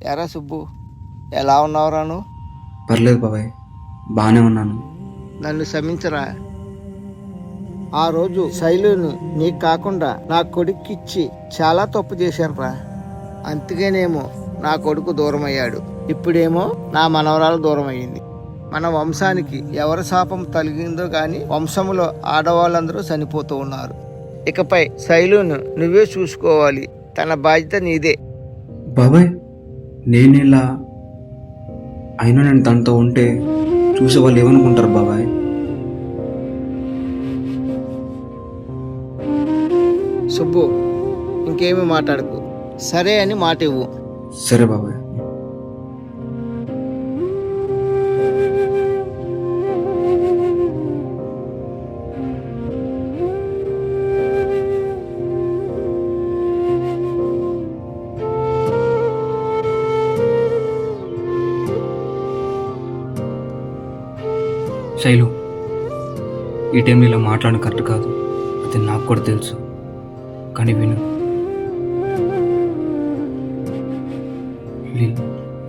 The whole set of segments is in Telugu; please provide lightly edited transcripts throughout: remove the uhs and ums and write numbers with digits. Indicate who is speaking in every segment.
Speaker 1: ఎరా సుబ్బు, ఎలా ఉన్నావురా నువ్వు?
Speaker 2: పర్లేదు బాబాయ్, బాగానే ఉన్నాను.
Speaker 1: నన్ను క్షమించరా. ఆ రోజు శైలుని నీకు కాకుండా నా కొడుక్కిచ్చి చాలా తప్పు చేశానురా. అందుకేనేమో నా కొడుకు దూరం అయ్యాడు. ఇప్పుడేమో నా మనవరాలు దూరం అయ్యింది. మన వంశానికి ఎవరి శాపం తగిలిందో గాని వంశంలో ఆడవాళ్ళందరూ చనిపోతూ ఉన్నారు. ఇకపై శైలును నువ్వే చూసుకోవాలి. తన బాధ్యత నీదే.
Speaker 2: బాబాయ్, నేను ఇలా అయినా నేను తనతో ఉంటే చూసే వాళ్ళు ఏమనుకుంటారు బాబాయ్?
Speaker 1: సుబ్బు, ఇంకేమీ మాట్లాడకు. సరే అని మాట ఇవ్వు.
Speaker 2: సరే బాబాయ్. శైలు, ఈ టైంలో ఇలా మాట్లాడడం కరెక్ట్ కాదు, అది నాకు కూడా తెలుసు. కానీ విను,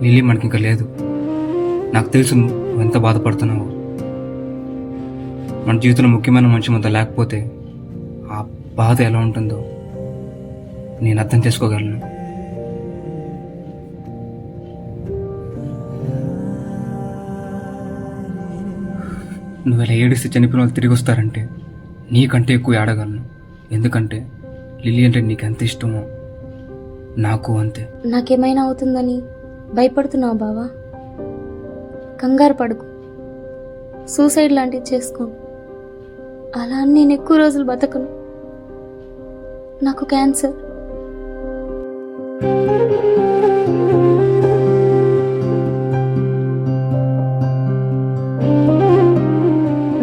Speaker 2: లిల్లీ మనకి ఇంకా లేదు. నాకు తెలుసు నువ్వు ఎంత బాధపడుతున్నావు. మన జీవితంలో ముఖ్యమైన మనిషి అంతా లేకపోతే ఆ బాధ ఎలా ఉంటుందో నేను అర్థం చేసుకోగలను. నువ్వు ఇలా ఏడిస్తే చనిపోయిన వాళ్ళు తిరిగి వస్తారంటే నీకంటే ఎక్కువ ఏడగలను. ఎందుకంటే లిల్లీ అంటే నీకు ఎంత ఇష్టమో నాకు అంతే.
Speaker 3: నాకేమైనా అవుతుందని భయపడుతున్నావు బావా? కంగారు పడుకు. సూసైడ్ లాంటివి చేసుకో. అలా అని నేను ఎక్కువ రోజులు బతకను. నాకు క్యాన్సర్.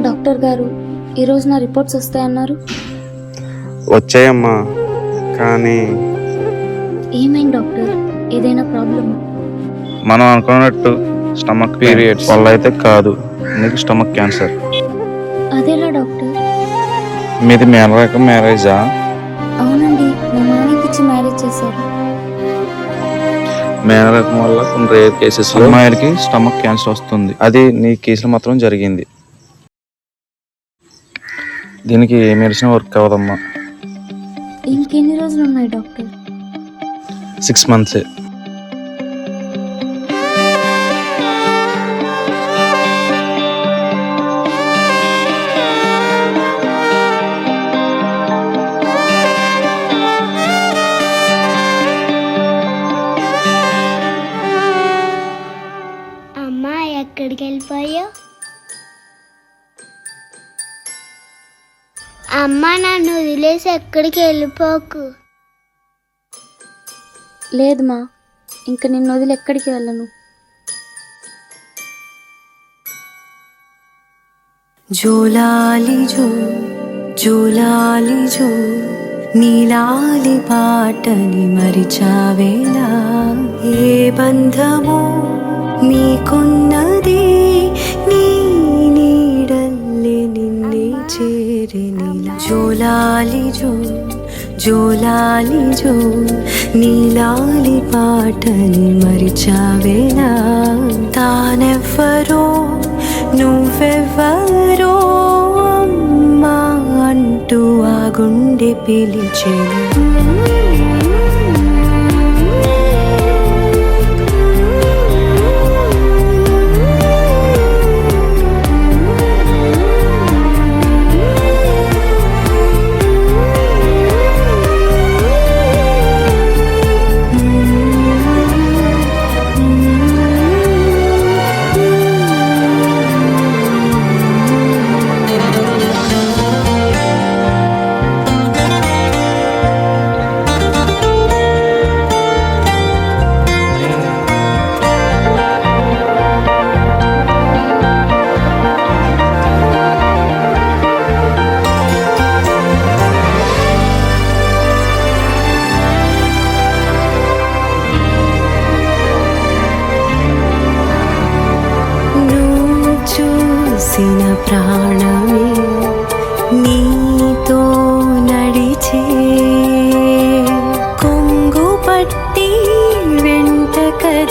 Speaker 3: డాక్టర్ గారు ఈరోజు నా రిపోర్ట్స్ వస్తాయన్నారు.
Speaker 4: వచ్చాయమ్మా, కానీ
Speaker 3: ఏమైంది డాక్టర్? ఏదైనా ప్రాబ్లమా?
Speaker 4: మనం అనుకున్నట్టు స్టమక్ పీరియడ్స్ వల్ల అయితే కాదు, నీకు స్టమక్ క్యాన్సర్.
Speaker 3: అదేలా డాక్టర్?
Speaker 4: మీది మేనరకం మ్యారేజా?
Speaker 3: అవునండి, మా మామయ్యకి ఇచ్చి మ్యారేజ్ చేశారు.
Speaker 4: మేనరకం వల్ల కొన్ని రేర్ కేసెస్ లో అమ్మాయిలకి స్టమక్ క్యాన్సర్ వస్తుంది. అది నీ కేసులో మాత్రం జరిగింది. దీనికి ఏ మెడిసిన్ వర్క్ అవ్వదమ్మా.
Speaker 3: ఇంకెన్ని రోజులు ఉన్నాయి డాక్టర్?
Speaker 4: 6 months.
Speaker 5: అమ్మా, ఎక్కడికి వెళ్ళిపోయావు? అమ్మ, నన్ను వదిలేసి ఎక్కడికి వెళ్ళిపోకు.
Speaker 3: లేదు మా, ఇంక నిన్ను వదిలి ఎక్కడికి వెళ్ళను.
Speaker 6: జోలాలి జో జోలాలి జో నీలాలి పాటని మరిచావేలా. ఏ బంధమో మీకున్నది, నీ నీడల్లే నిన్నే చేరినిలా. జోలాలి జో జోలాలి జో నీలాలి పాటని మరిచావేలా. తానెవ్వరో నువ్వెవ్వరో అమ్మా అంటూ ఆ గుండె పిలిచెను. ప్రాణమే నీతో నడిచే కొంగు పట్టి వెంట కదిలే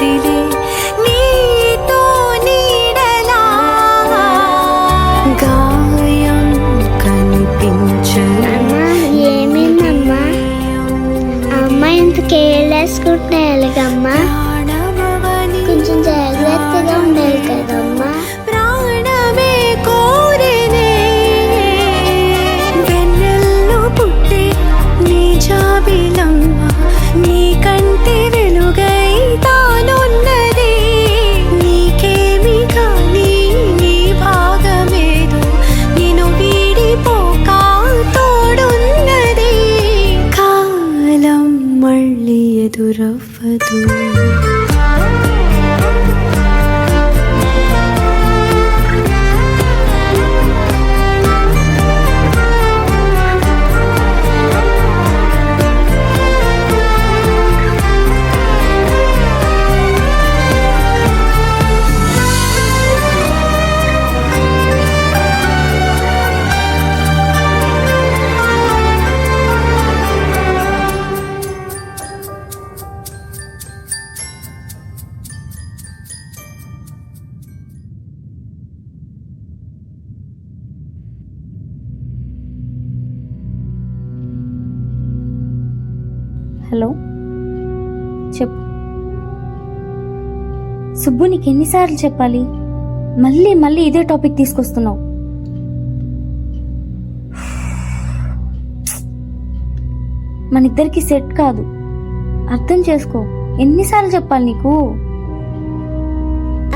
Speaker 3: హలో చెప్పు. సుబ్బు, నీకు ఎన్నిసార్లు చెప్పాలి? మళ్ళీ మళ్ళీ ఇదే టాపిక్ తీసుకొస్తున్నావు. మన ఇద్దరికి సెట్ కాదు, అర్థం చేసుకో. ఎన్నిసార్లు చెప్పాలి నీకు?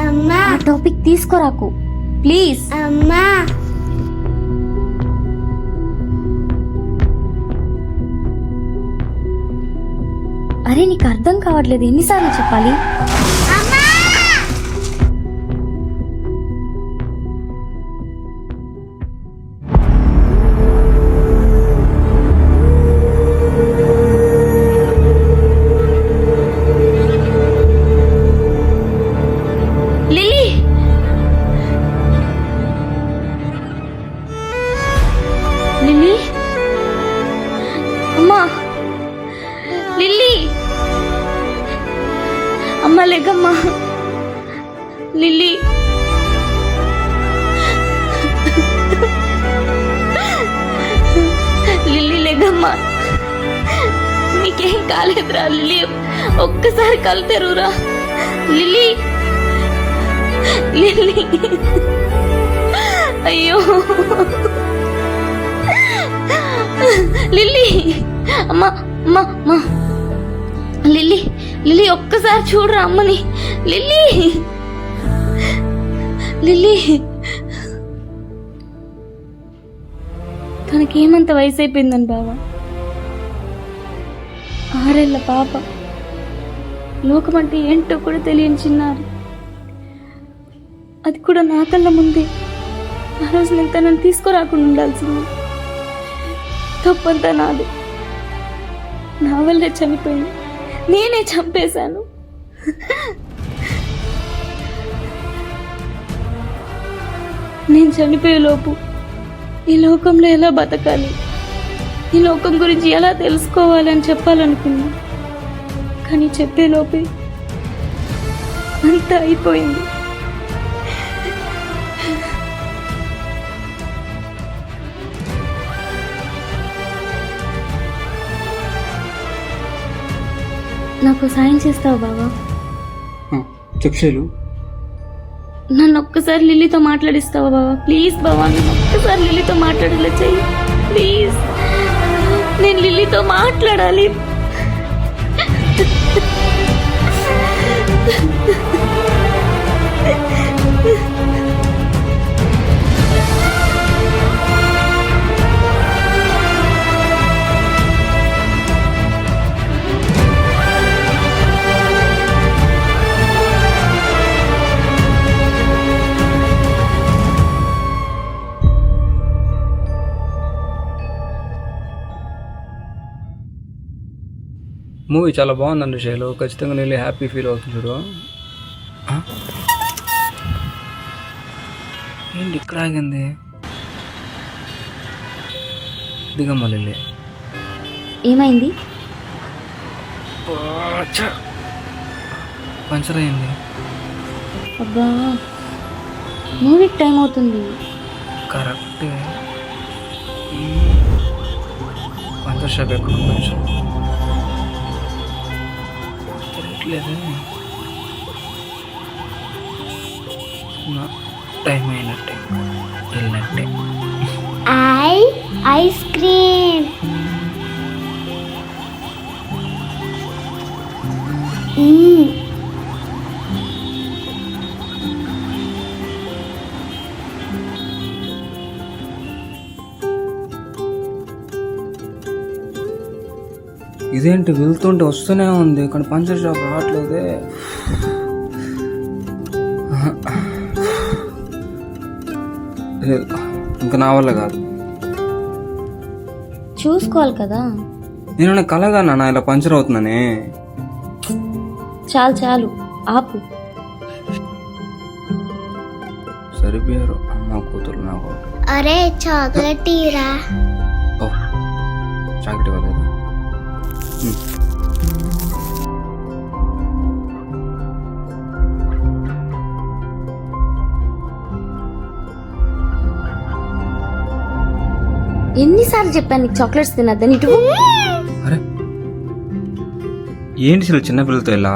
Speaker 5: అమ్మా
Speaker 3: ఆ టాపిక్ తీసుకోరాకు ప్లీజ్.
Speaker 5: అమ్మా
Speaker 3: అరే నీకు అర్థం కావట్లేదు, ఎన్నిసార్లు చెప్పాలి? లిల్లీ, లిల్లీ, అమ్మా, లిల్లీ, అమ్మ లేకమ్మా, లిల్లీ, లిల్లీ లేకమ్మా, నీకేం కాలేదురా లిల్లీ, ఒక్కసారి కళ్ళు తెరువురా లిల్లీ, లిల్లీ, అయ్యో లిల్లీ, అమ్మా అమ్మా అమ్మా, లిల్లీ, లిల్లీ ఒక్కసారి చూడరా అమ్మని, లిల్లీ, లిల్లీ. తనకేమంత వయసు అయిపోయిందని బావా? 6 ఏళ్ల పాప, లోకం అంటే ఏంటో కూడా తెలియని చిన్నారు, అది కూడా నా కళ్ళ ముందే. ఆ రోజు నేను తనని తీసుకురాకుండా ఉండాల్సింది. తప్పంతా నాది, నా వల్లే చనిపోయింది, నేనే చంపేశాను. నేను చనిపోయేలోపు ఈ లోకంలో ఎలా బతకాలి, ఈ లోకం గురించి ఎలా తెలుసుకోవాలి అని చెప్పాలనుకున్నా. కానీ చెప్పేలోపే అంతా అయిపోయింది. నాకు సాయం చేస్తావు బావా?
Speaker 2: చెప్పు శైలు.
Speaker 3: నన్ను ఒక్కసారి లిల్లీతో మాట్లాడిస్తావా బావా? ప్లీజ్ బావా, నన్ను ఒక్కసారి లిల్లీతో మాట్లాడేలా చెయ్యి ప్లీజ్. నేను లిల్లీతో మాట్లాడాలి.
Speaker 2: మూవీ చాలా బాగుందండి శైలు, ఖచ్చితంగా నేను హ్యాపీ ఫీల్ అవుతుంది చూడు. ఏంటి ఇక్కడ ఆగింది? దిగమ్మ లిల్లీ.
Speaker 3: ఏమైంది?
Speaker 2: పంచర్ అయింది.
Speaker 3: అబ్బా, మూవీకి టైం అవుతుంది.
Speaker 2: కరెక్ట్. పంచర్ షాప్ ఎక్కడ కొంచెం తెలియట్లేదు. టైం అయినట్టే, వెళ్ళినట్టే.
Speaker 5: Ice cream.
Speaker 2: ఇదేంటి వెళ్తుంటే వస్తూనే ఉంది కానీ పంచర్ షాప్ రావట్లేదే. ఇంకా నా వల్ల కాదు.
Speaker 3: చూసుకోవాలి కదా.
Speaker 2: నేను కలగా నా ఇలా పంచర్ అవుతుందని.
Speaker 3: చాలు చాలు ఆపు.
Speaker 2: సరిపోయారు అమ్మ కూతురు నాకు.
Speaker 5: అరే చాక్లెట్ ఇరా.
Speaker 2: ఓ చాక్లెట్ ఇవ్వలేదు.
Speaker 3: ఎన్నిసార్లు చెప్పాను నీకు చాక్లెట్స్ తినద్దని? ఇటు
Speaker 2: అరే ఏంటి అసలు చిన్నపిల్లలతో ఇలా?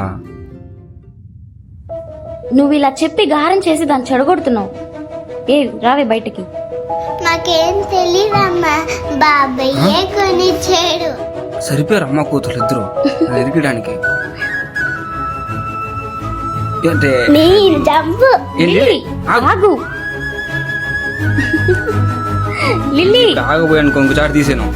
Speaker 3: నువ్వు ఇలా చెప్పి గారం చేసి దాన్ని చెడగొడుతున్నావు. ఏ రావే బయటికి.
Speaker 5: నాకేం తెలీదమ్మా, బాబయ్యే కొనిచ్చాడు.
Speaker 2: సరిపోయారు అమ్మ కూతురు ఇద్దరు ఎదిగడానికి. అంటే
Speaker 5: మీరు జంపు.
Speaker 3: లిల్లీ, ఆగు. లిల్లీ,
Speaker 2: ఆగబోయాను ఇంకొకసారి తీసాను.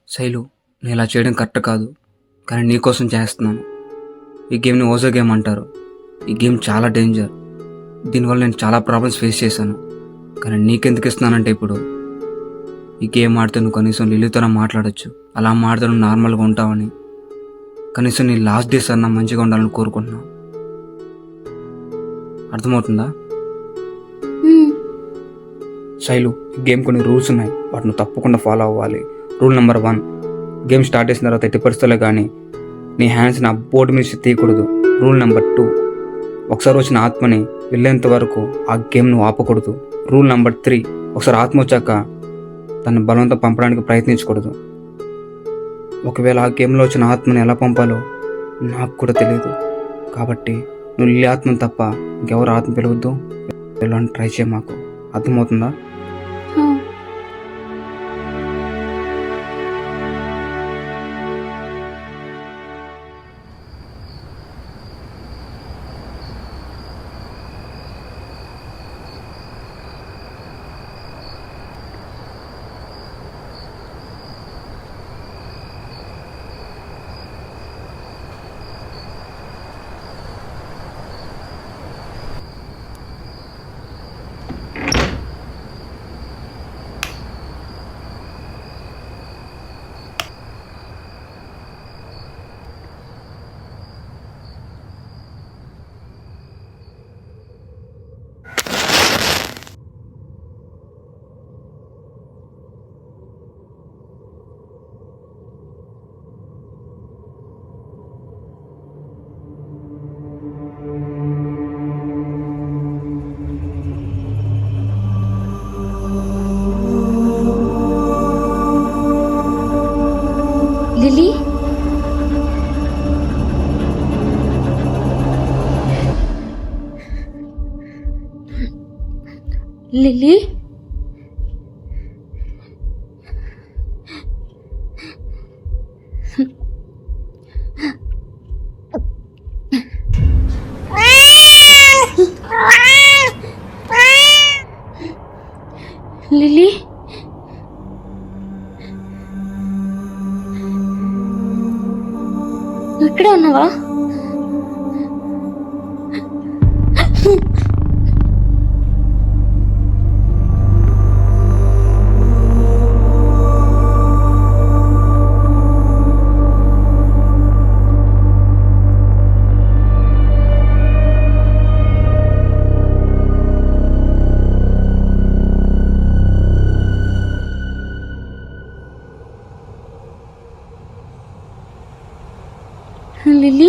Speaker 2: శైలు, నేను ఇలా చేయడం కరెక్ట్ కాదు, కానీ నీకోసం చేస్తున్నాను. ఈ గేమ్ని ఓజో గేమ్ అంటారు. ఈ గేమ్ చాలా డేంజర్. దీనివల్ల నేను చాలా ప్రాబ్లమ్స్ ఫేస్ చేశాను. కానీ నీకెందుకు ఇస్తున్నానంటే, ఇప్పుడు ఈ గేమ్ ఆడితే నువ్వు కనీసం లిల్లీతోనే మాట్లాడచ్చు. అలా మాడితే నువ్వు నార్మల్గా ఉంటావని, కనీసం నీ లాస్ట్ డేస్ అన్నా మంచిగా ఉండాలని కోరుకుంటున్నాను. అర్థమవుతుందా? శైలు, ఈ గేమ్ కొన్ని రూల్స్ ఉన్నాయి, వాటిని తప్పకుండా ఫాలో అవ్వాలి. రూల్ నెంబర్ 1, గేమ్ స్టార్ట్ చేసిన తర్వాత ఎట్టి పరిస్థితుల్లో కానీ నీ హ్యాండ్స్ని ఆ బోర్డు మీద తీయకూడదు. రూల్ నెంబర్ 2, ఒకసారి వచ్చిన ఆత్మని వెళ్ళేంత వరకు ఆ గేమ్ నువ్వు ఆపకూడదు. రూల్ నెంబర్ 3, ఒకసారి ఆత్మ వచ్చాక తను బలవంతం పంపడానికి ప్రయత్నించకూడదు. ఒకవేళ ఆ గేమ్లో వచ్చిన ఆత్మని ఎలా పంపాలో నాకు కూడా తెలియదు. కాబట్టి నువ్వు లిల్లీ ఆత్మని తప్ప ఇంకెవరు ఆత్మ పిలవద్దు, పిలవని ట్రై చేయ మాకు. అర్థమవుతుందా?
Speaker 3: లిల్లీ, లిల్లీ, లిల్లీ, నువ్వు ఇక్కడే ఉన్నావా? లిల్లీ,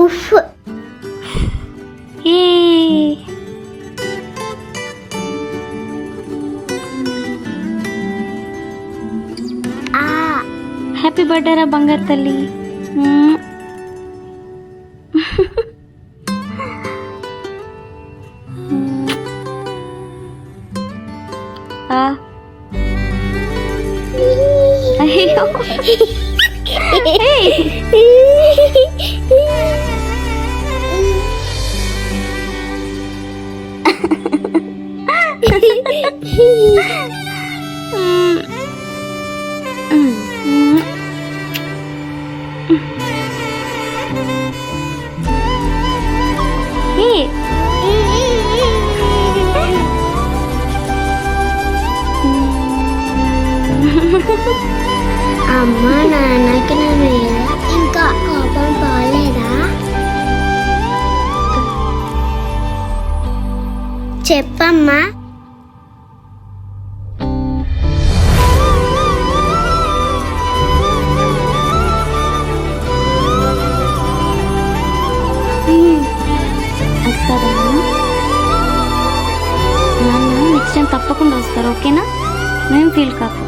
Speaker 5: ఉఫ్.
Speaker 3: ఏ హ్యాపీ బర్త్డే రా బంగారు తల్లి. అయ్యో
Speaker 5: అమ్మ నాన్నకి నా మీద ఇంకా కోపం పోలేదా? చెప్పమ్మా.
Speaker 3: వస్తారా నాన్న? నెక్స్ట్ టైం తప్పకుండా వస్తారు, ఓకేనా? మేము ఫీల్ కాకు.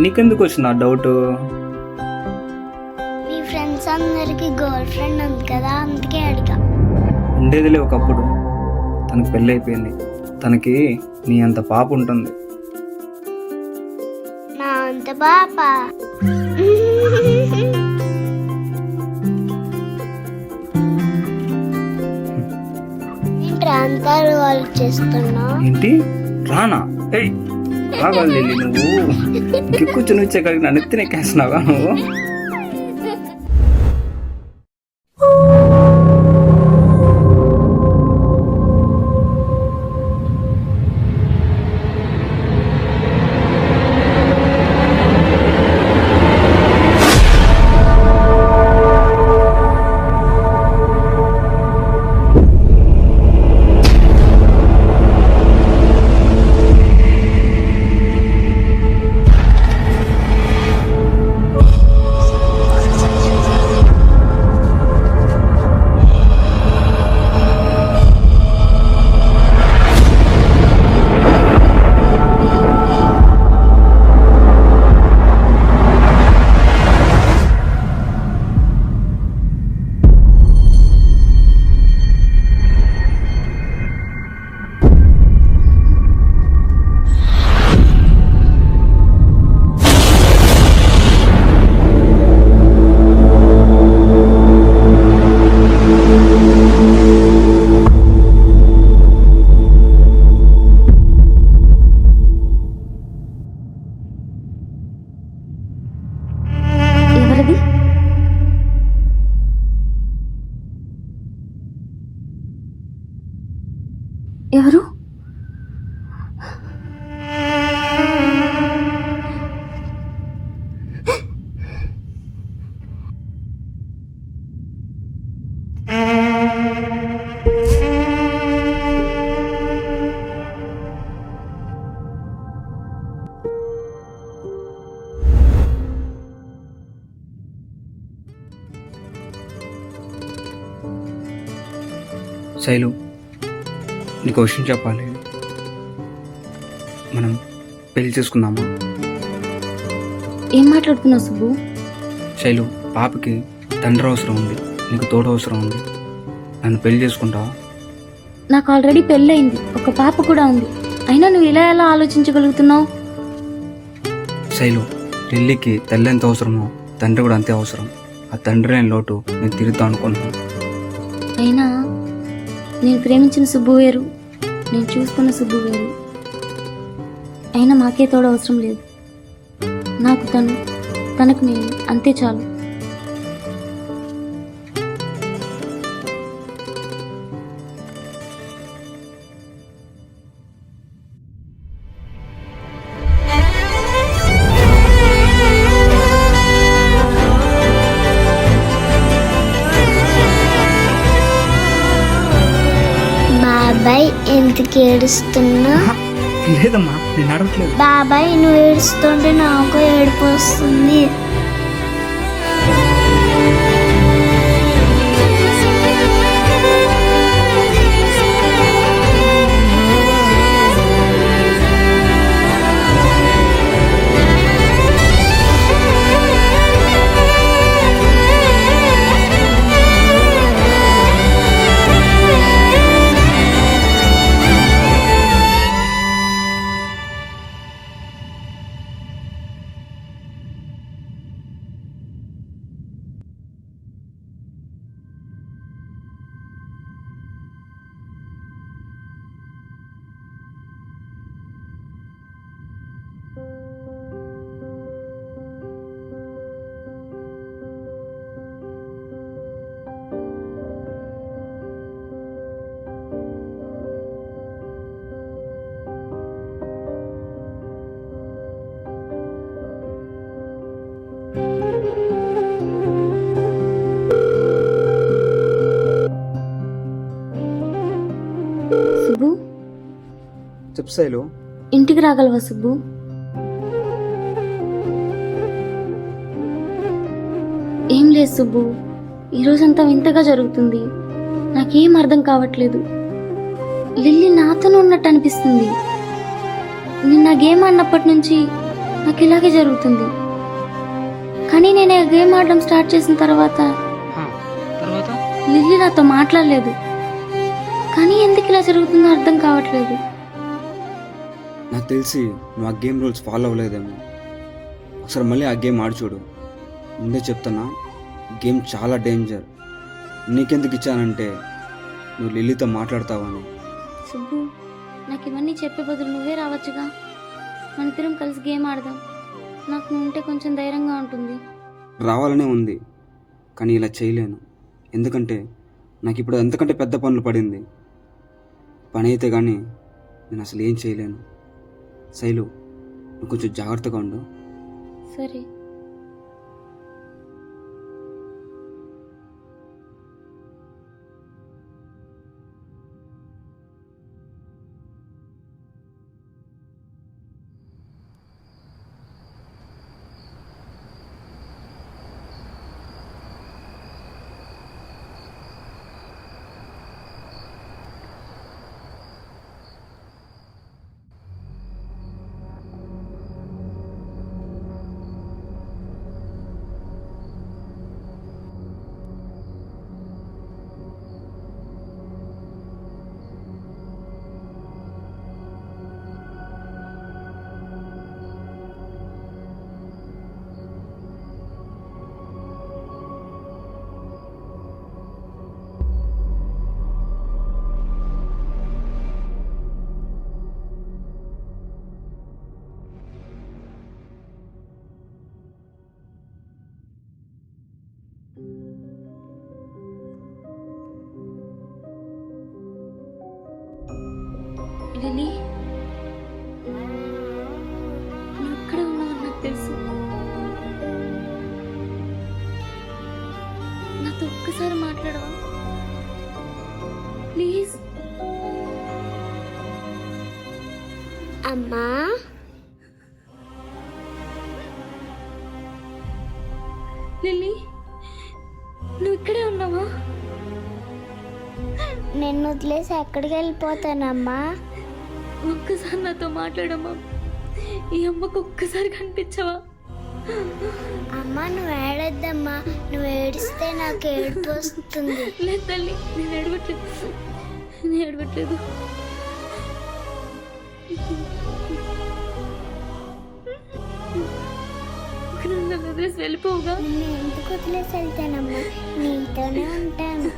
Speaker 2: నీకెందుకు వచ్చిన డౌట్?
Speaker 5: మీ ఫ్రెండ్స్ అందరికి గర్ల్ ఫ్రెండ్ ఉంది కదా, అందుకే అడిగా.
Speaker 2: ఉండేదిలే ఒకప్పుడు. తనకి పెళ్ళి అయిపోయింది. తనకి నీ అంత పాప ఉంటుంది.
Speaker 5: నా అంత పాప. నేను ప్రాంతాలు వాళ్ళు చేస్తున్నా.
Speaker 2: ఏంటి రానా? ఏయ్ రావాలి నువ్వు. కూర్చొని వచ్చే కాడికి నన్ను ఎత్తినెక్కేస్తున్నావా నువ్వు?
Speaker 3: ఎవరిది? ఎవరు?
Speaker 2: శైలు, నీకు విషయం చెప్పాలి. మనం పెళ్లి చేసుకుందామా?
Speaker 3: ఏం మాట్లాడుతున్నావు సుబ్బు?
Speaker 2: శైలు, పాపకి తండ్రి అవసరం ఉంది, నీకు తోడు అవసరం ఉంది. నన్ను పెళ్లి చేసుకుంటావా?
Speaker 3: నాకు ఆల్రెడీ పెళ్ళయింది, ఒక పాప కూడా ఉంది. అయినా నువ్వు ఇలా ఎలా ఆలోచించగలుగుతున్నావు?
Speaker 2: శైలు, లిల్లీకి తల్లి ఎంత అవసరమో తండ్రి కూడా అంతే అవసరం. ఆ తండ్రి లేని లోటు నేను తీరుద్దాం అనుకున్నాను.
Speaker 3: అయినా నేను ప్రేమించిన సుబ్బు వేరు, నేను చూసుకున్న సుబ్బు వేరు. అయినా మాకే తోడు అవసరం లేదు. నాకు తనకు నేను, అంతే చాలు.
Speaker 5: బాబాయ్ ఎందుకు ఏడుస్తున్నా?
Speaker 2: లేదమ్మా, నేను అడగట్లేదు.
Speaker 5: బాబాయ్ నువ్వు ఏడుస్తుంటే నాకు ఏడుపు వస్తుంది. సుబ్బు,
Speaker 2: చెప్పు శైలు.
Speaker 3: ఇంటికి రాగలవా సుబ్బు? ఏం లేదు సుబ్బు, ఈరోజంతా వింతగా జరుగుతుంది. నాకేం అర్థం కావట్లేదు. లిల్లీ నాతోనే ఉన్నట్టు అనిపిస్తుంది. నిన్న గేమ్ అన్నప్పటి నుంచి నాకు ఇలాగే జరుగుతుంది. కానీ నేను ఆ గేమ్ ఆడడం స్టార్ట్ చేసిన తర్వాత
Speaker 2: తర్వాత
Speaker 3: లిల్లీ నాతో మాట్లాడలేదు. కానీ ఎందుకు ఇలా జరుగుతుందో అర్థం కావట్లేదు.
Speaker 2: నాకు తెలిసి నువ్వు ఆ గేమ్ రూల్స్ ఫాలో అవ్వలేదేమో. ఒకసారి మళ్ళీ ఆ గేమ్ ఆడి చూడు. ముందే చెప్తున్నా, గేమ్ చాలా డేంజర్. నీకెందుకు ఇచ్చానంటే నువ్వు లిల్లీతో మాట్లాడతావని.
Speaker 3: సుబ్బు, నాకు ఇవన్నీ చెప్పే బదులు నువ్వే రావచ్చుగా. మన ఇద్దరం కలిసి గేమ్ ఆడదాం. నాకు నువ్వు ఉంటే కొంచెం ధైర్యంగా ఉంటుంది.
Speaker 2: రావాలనే ఉంది, కానీ ఇలా చేయలేను. ఎందుకంటే నాకు ఇప్పుడు అంతకంటే పెద్ద పనులు పడింది. పని అయితే కానీ నేను అసలు ఏం చేయలేను. శైలు, నువ్వు కొంచెం జాగ్రత్తగా ఉండు.
Speaker 3: సరే. లిల్లీ, నువ్వు ఇక్కడే ఉన్నావని నాకు తెలుసు. నాతో ఒక్కసారి మాట్లాడవా ప్లీజ్?
Speaker 5: అమ్మా,
Speaker 3: లిల్లీ, నువ్వు ఇక్కడే ఉన్నావా?
Speaker 5: నిన్ను వదిలేసి ఎక్కడికి వెళ్ళిపోతానమ్మా?
Speaker 3: ఒక్కసారి నాతో మాట్లాడమ్మా. ఈ అమ్మకు ఒక్కసారి కనిపించవా?
Speaker 5: అమ్మ, నువ్వు ఏడొద్దమ్మా. నువ్వు ఏడిస్తే నాకు ఏడుపు వస్తుంది.
Speaker 3: లేదు తల్లి, నేను ఏడవట్లేదు. నేను ఏడవట్లేదు. నన్ను వదిలేసి వెళ్ళిపోవుగా.
Speaker 5: నిన్ను ఎందుకు వదిలేసి వెళ్తానమ్మా? నీతోనే ఉంటాను.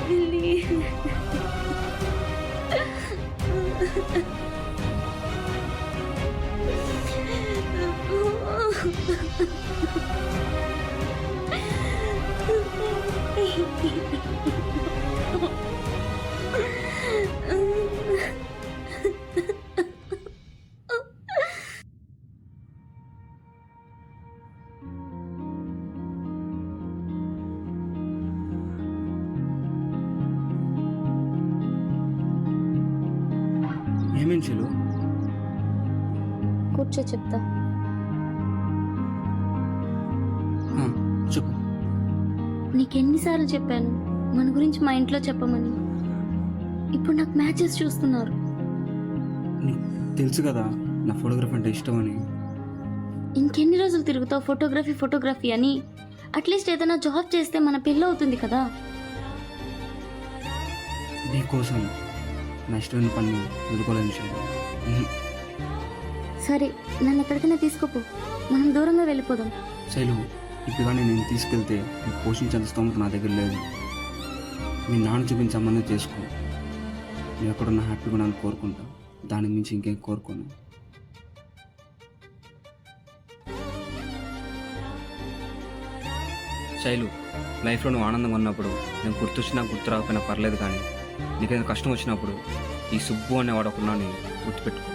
Speaker 3: లిల్లీ,
Speaker 2: ఏమేం చెలు?
Speaker 3: కూర్చో చెప్తా.
Speaker 2: చెప్పు.
Speaker 3: నీకెన్నిసార్లు చెప్పాను మన గురించి మా ఇంట్లో చెప్పమని? ఇప్పుడు నాకు మ్యాచెస్ చూస్తున్నారు.
Speaker 2: నీకు తెలుసు కదా నా ఫోటోగ్రఫీ అంటే ఇష్టం అని.
Speaker 3: ఇంకెన్ని రోజులు తిరుగుతావు ఫోటోగ్రఫీ అని? అట్లీస్ట్ ఏదైనా జాబ్ చేస్తే మన పెళ్ళి అవుతుంది కదా.
Speaker 2: నీకోసం నా ఇష్టమైన పని వదులుకోలేని శైలు.
Speaker 3: సరే, నన్ను ఎక్కడికైనా తీసుకోపో. మనం దూరంగా వెళ్ళిపోదాం.
Speaker 2: శైలు, ఇప్పుడు కానీ నేను తీసుకెళ్తే నీకు పోషించేంత స్తోమత నా దగ్గర లేదు. మీ నాన్న చూపించే సంబంధం చేసుకో. నేను ఎక్కడున్నా హ్యాపీగా ఉన్నాను కోరుకుంటా. దాని మించి ఇంకేం కోరుకోను. శైలు, లైఫ్లో నువ్వు ఆనందంగా ఉన్నప్పుడు నేను గుర్తొచ్చినా గుర్తు రాకపోయినా పర్లేదు, కానీ నీకేదైనా కష్టం వచ్చినప్పుడు ఈ సుబ్బు అనేవాడు ఒకన్నాని గుర్తుపెట్టుకో.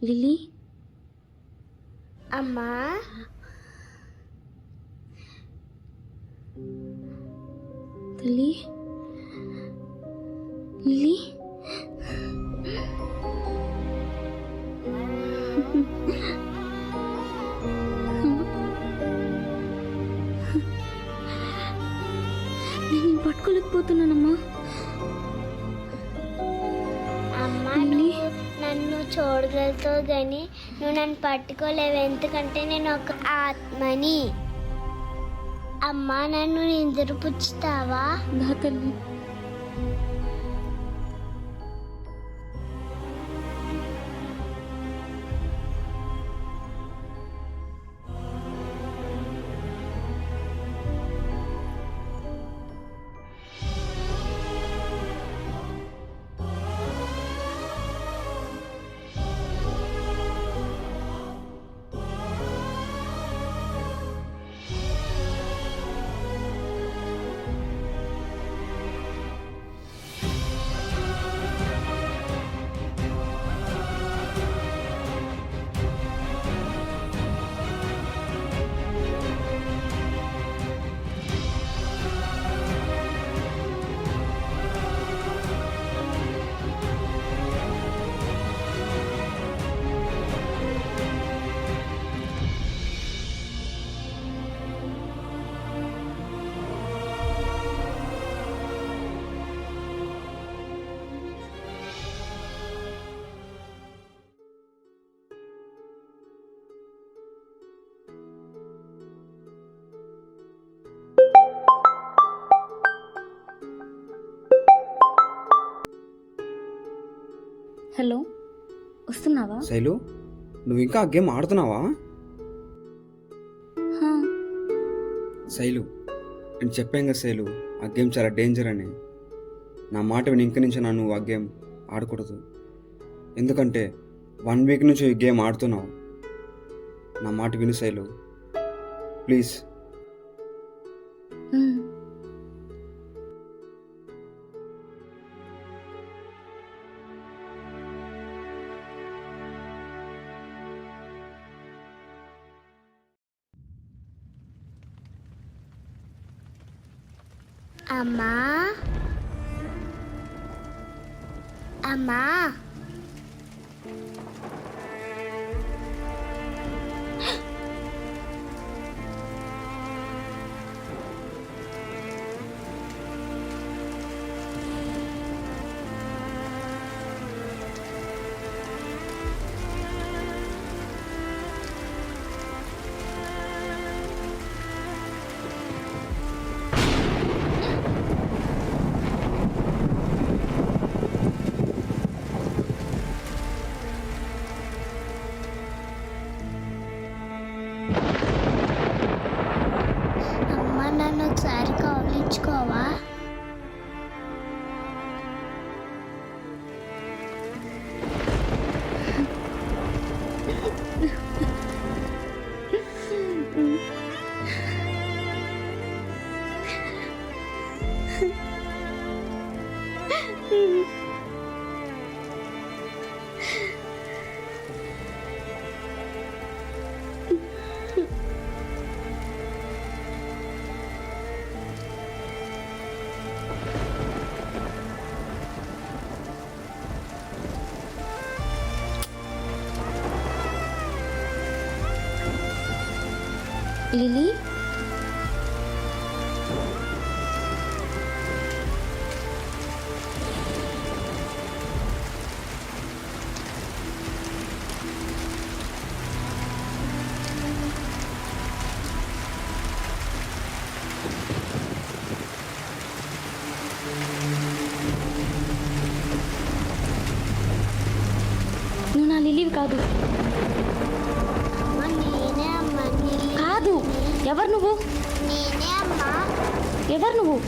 Speaker 3: లిల్లీ,
Speaker 5: అమ్మా,
Speaker 3: తల్లి లిల్లీ నేను పట్టుకోలేకపోతున్నానమ్మా.
Speaker 5: అమ్మ నువ్వు నన్ను చూడగలుగుతావు కానీ నువ్వు నన్ను పట్టుకోలేవు, ఎందుకంటే నేను ఒక ఆత్మని. అమ్మ నన్ను నిద్రపుచ్చుతావా?
Speaker 3: నా తల్లి హలో, వస్తున్నావా?
Speaker 2: శైలు, నువ్వు ఇంకా ఆ గేమ్ ఆడుతున్నావా?
Speaker 3: హా,
Speaker 2: శైలు, నేను చెప్పాను కదా శైలు, ఆ గేమ్ చాలా డేంజర్ అని. నా మాట విని ఇంక నుంచి నువ్వు ఆ గేమ్ ఆడకూడదు. ఎందుకంటే 1 వీక్ నుంచి ఈ గేమ్ ఆడుతున్నావు. నా మాట విను శైలు, ప్లీజ్.
Speaker 3: ఉమ్.
Speaker 5: అమ్మా అమ్మా అమ్మ నన్ను ఒకసారి కౌలించుకోవా?
Speaker 3: లిల్లీ, నువ్వు నా లిల్లీవి కాదు.
Speaker 5: అమ్మ నేనే అమ్మ
Speaker 3: కాదు. ఎవరు నువ్వు?
Speaker 5: నేనే అమ్మా.
Speaker 3: ఎవరు నువ్వు?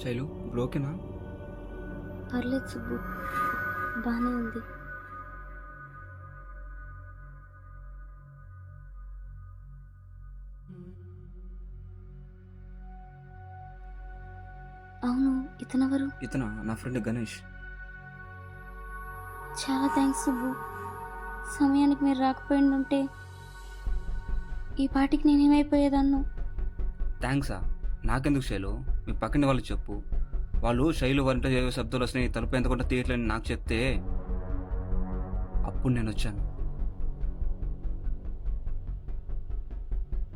Speaker 2: శైలు ఇప్పుడు ఓకేనా?
Speaker 3: పర్లేదు సుబ్బు, బాగానే ఉంది. అవును, ఇతనెవరు?
Speaker 2: ఇతను నా ఫ్రెండ్ గణేష్.
Speaker 3: చాలా థ్యాంక్స్ సుబ్బు. సమయానికి మీరు రాకపోయిండుంటే ఈ పాటికి నేనేమైపోయేదాన్ను.
Speaker 2: థ్యాంక్సా? నాకెందుకు శైలు, మీ పక్కన వాళ్ళు చెప్పు. వాళ్ళు శైలు వంట ఏవో శబ్దాలు వస్తున్నాయి, తలుపు ఎంతకుండా తీయట్లేని నాకు చెప్తే అప్పుడు నేను వచ్చాను.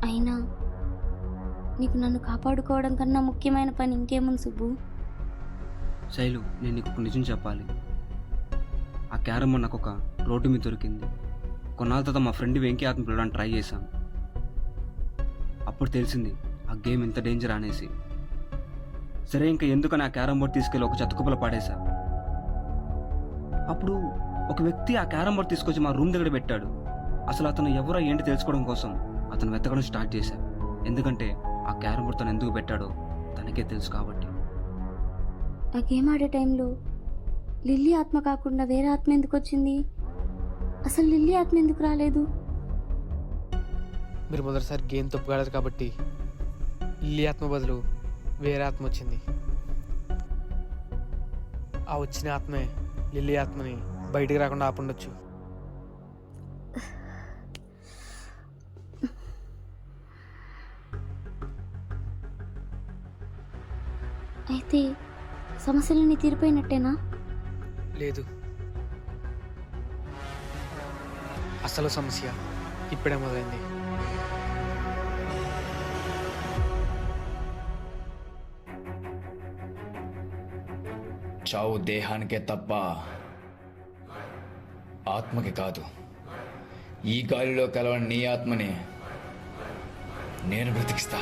Speaker 3: అయినా నీకు నన్ను కాపాడుకోవడం కన్నా ముఖ్యమైన పని ఇంకేముంది సుబ్బు?
Speaker 2: శైలు, నేను నీకు ఒక నిజం చెప్పాలి. ఆ క్యారమ్ నాకు ఒక రోడ్డు మీద దొరికింది. కొన్నాళ్ళ తర్వాత మా ఫ్రెండ్ వెంకీ ఆత్మ పిలవడానికి ట్రై చేశాను. అప్పుడు తెలిసింది ఆ గేమ్ ఎంత డేంజర్ అనేసి. సరే, ఇంకా ఎందుకని ఆ క్యారమ్ బోర్డ్ తీసుకెళ్ళి ఒక చెత్తకుప్పలో పాడేశా. అప్పుడు ఒక వ్యక్తి ఆ క్యారమ్ బోర్డ్ తీసుకొచ్చి మా రూమ్ దగ్గర పెట్టాడు. అసలు అతను ఎవరో ఏంటి తెలుసుకోవడం కోసం అతను వెతకడం స్టార్ట్ చేశా. ఎందుకంటే ఆ క్యారమ్ బోర్డ్ తను ఎందుకు పెట్టాడో తనకే తెలుసు కాబట్టి.
Speaker 3: ఆ గేమ్ ఆడే టైంలో లిల్లీ ఆత్మ కాకుండా వేరే ఆత్మ ఎందుకు వచ్చింది? అసలు లిల్లీ ఆత్మ ఎందుకు రాలేదు?
Speaker 7: మీరు మొదటిసారి గేమ్ తప్పుగాడారు కాబట్టి లిల్లీ ఆత్మ బదులు వేరే ఆత్మ వచ్చింది. ఆ వచ్చిన ఆత్మే లిల్లీ ఆత్మని బయటికి రాకుండా ఆపుండొచ్చు.
Speaker 3: అయితే సమస్యలన్నీ తీరిపోయినట్టేనా?
Speaker 7: లేదు, అసలు సమస్య ఇప్పుడే మొదలైంది.
Speaker 8: చావు దేహానికే తప్ప ఆత్మకి కాదు. ఈ గాలిలో కలవని నీ ఆత్మని నేను బ్రతికిస్తా.